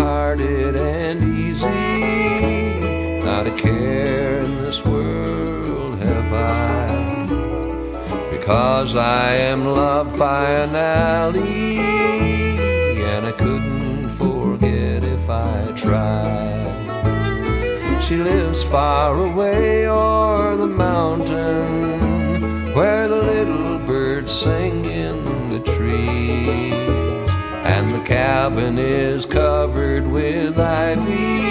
hearted and easy, not a care in this world have I, because I am loved by an alley, and I couldn't forget if I tried. She lives far away o'er the mountain, where the little birds sing in the trees, and the cabin is covered with ivy,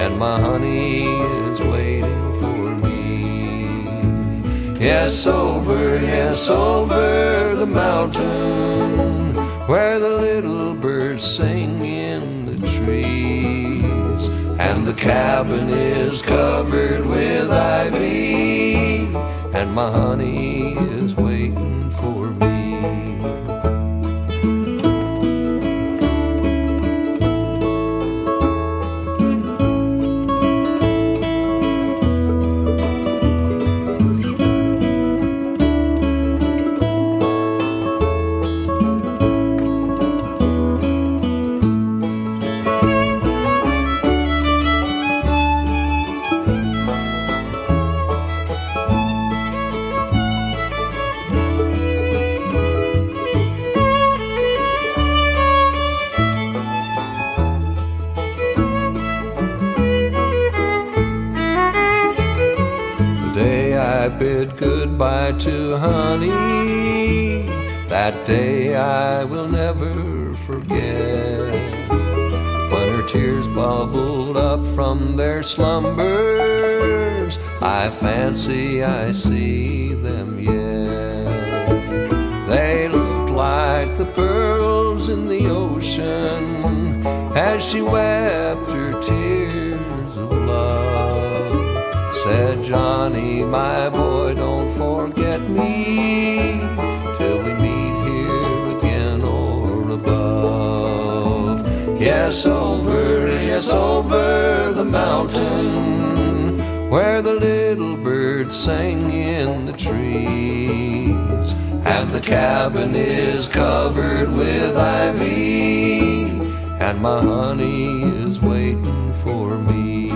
and my honey is waiting for me. Yes, over the mountain, where the little birds sing in the trees, and the cabin is covered with ivy, and my honey is waiting for me. I bid goodbye to honey, that day I will never forget, when her tears bubbled up from their slumbers. I fancy I see them yet. They looked like the pearls in the ocean as she wept her tears of love. Said Johnny, my boy, don't forget me till we meet here again or above. Yes, over the mountain, where the little birds sing in the trees, and the cabin is covered with ivy, and my honey is waiting for me.